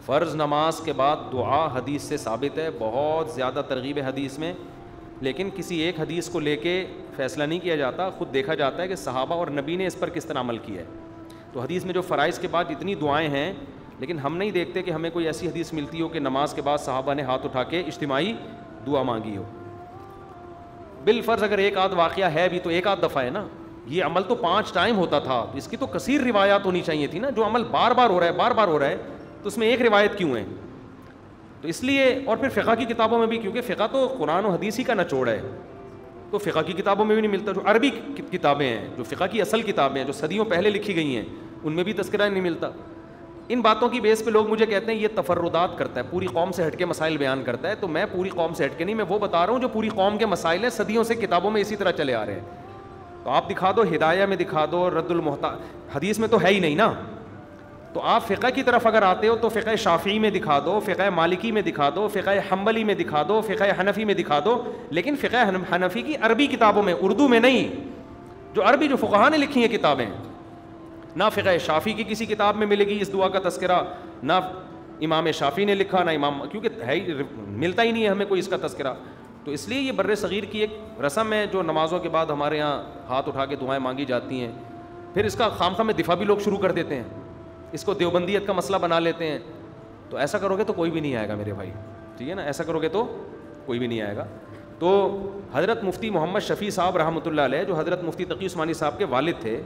فرض نماز کے بعد دعا حدیث سے ثابت ہے، بہت زیادہ ترغیب ہے حدیث میں، لیکن کسی ایک حدیث کو لے کے فیصلہ نہیں کیا جاتا، خود دیکھا جاتا ہے کہ صحابہ اور نبی نے اس پر کس طرح عمل کیا ہے. تو حدیث میں جو فرائض کے بعد اتنی دعائیں ہیں، لیکن ہم نہیں دیکھتے کہ ہمیں کوئی ایسی حدیث ملتی ہو کہ نماز کے بعد صحابہ نے ہاتھ اٹھا کے اجتماعی دعا مانگی ہو. بالفرض اگر ایک آدھ واقعہ ہے بھی تو ایک آدھ دفعہ ہے نا. یہ عمل تو 5 ٹائم ہوتا تھا، اس کی تو کثیر روایات ہونی چاہیے تھی نا. جو عمل بار بار ہو رہا ہے تو اس میں ایک روایت کیوں ہے؟ تو اس لیے، اور پھر فقہ کی کتابوں میں بھی، کیونکہ فقہ تو قرآن و حدیث ہی کا نچوڑ ہے، تو فقہ کی کتابوں میں بھی نہیں ملتا. جو عربی کتابیں ہیں، جو فقہ کی اصل کتابیں ہیں، جو صدیوں پہلے لکھی گئی ہیں، ان میں بھی تذکرہ نہیں ملتا. ان باتوں کی بیس پہ لوگ مجھے کہتے ہیں یہ تفردات کرتا ہے، پوری قوم سے ہٹ کے مسائل بیان کرتا ہے. تو میں پوری قوم سے ہٹ کے نہیں، میں وہ بتا رہا ہوں جو پوری قوم کے مسائل ہیں، صدیوں سے کتابوں میں اسی طرح چلے آ رہے ہیں. تو آپ دکھا دو، ہدایہ میں دکھا دو، رد المحتاج، حدیث میں تو ہے ہی نہیں نا. تو آپ فقہ کی طرف اگر آتے ہو تو فقہ شافعی میں دکھا دو، فقہ مالکی میں دکھا دو، فقہ حنبلی میں دکھا دو، فقہ حنفی میں دکھا دو، لیکن فقہ حنفی کی عربی کتابوں میں، اردو میں نہیں. جو عربی جو فقہاء نے لکھی ہیں کتابیں، نہ فقہ شافعی کی کسی کتاب میں ملے گی اس دعا کا تذکرہ، نہ امام شافعی نے لکھا، نہ امام، کیونکہ ہے ہی ملتا ہی نہیں ہے ہمیں کوئی اس کا تذکرہ. تو اس لیے یہ بر صغیر کی ایک رسم ہے جو نمازوں کے بعد ہمارے یہاں ہاتھ اٹھا کے دعائیں مانگی جاتی ہیں. پھر اس کا خام میں دفاع بھی لوگ شروع کر دیتے ہیں، اس کو دیوبندیت کا مسئلہ بنا لیتے ہیں. تو ایسا کرو گے تو کوئی بھی نہیں آئے گا میرے بھائی، ٹھیک ہے نا. ایسا کرو گے تو کوئی بھی نہیں آئے گا. تو حضرت مفتی محمد شفیع صاحب رحمۃ اللہ علیہ، جو حضرت مفتی تقی عثمانی صاحب کے والد تھے،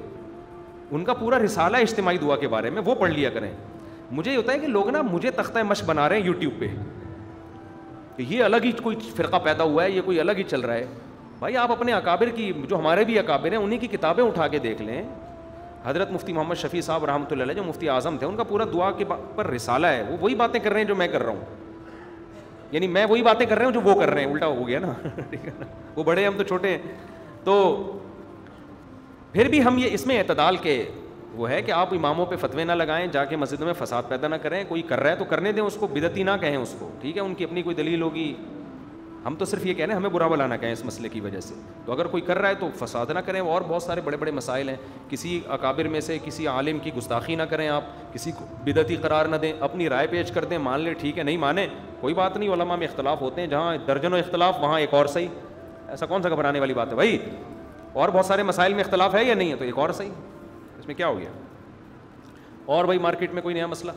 ان کا پورا رسالہ اجتماعی دعا کے بارے میں، وہ پڑھ لیا کریں. مجھے یہ ہوتا ہے کہ لوگ نا مجھے تختہ مشق بنا رہے ہیں یوٹیوب پہ کہ یہ الگ ہی کوئی فرقہ پیدا ہوا ہے، یہ کوئی الگ ہی چل رہا ہے. بھائی آپ اپنے اکابر کی، جو ہمارے بھی اکابر ہیں، انہی کی کتابیں اٹھا کے دیکھ لیں. حضرت مفتی محمد شفیع صاحب رحمۃ اللہ علیہ جو مفتی اعظم تھے، ان کا پورا دعا کے پر رسالہ ہے. وہ وہی باتیں کر رہے ہیں جو میں کر رہا ہوں، یعنی میں وہی باتیں کر رہا ہوں جو وہ کر رہے ہیں، الٹا ہو گیا نا. ٹھیک ہے نا، وہ بڑے ہیں، ہم تو چھوٹے ہیں. تو پھر بھی ہم یہ اس میں اعتدال کے وہ ہے کہ آپ اماموں پہ فتوے نہ لگائیں، جا کے مسجد میں فساد پیدا نہ کریں. کوئی کر رہا ہے تو کرنے دیں اس کو، بدعتی نہ کہیں اس کو، ٹھیک ہے. ان کی اپنی کوئی دلیل ہوگی، ہم تو صرف یہ کہہ رہے ہیں ہمیں برا بلا نہ کہیں اس مسئلے کی وجہ سے. تو اگر کوئی کر رہا ہے تو فساد نہ کریں. اور بہت سارے بڑے بڑے مسائل ہیں، کسی اکابر میں سے کسی عالم کی گستاخی نہ کریں، آپ کسی کو بدعتی قرار نہ دیں، اپنی رائے پیش کر دیں، مان لیں ٹھیک ہے، نہیں مانیں کوئی بات نہیں. علماء میں اختلاف ہوتے ہیں، جہاں درجنوں اختلاف وہاں ایک اور صحیح. ایسا کون سا گھبرانے والی بات ہے بھائی؟ اور بہت سارے مسائل میں اختلاف ہے یا نہیں ہے، تو ایک اور صحیح، اس میں کیا ہو گیا؟ اور بھائی مارکیٹ میں کوئی نیا مسئلہ؟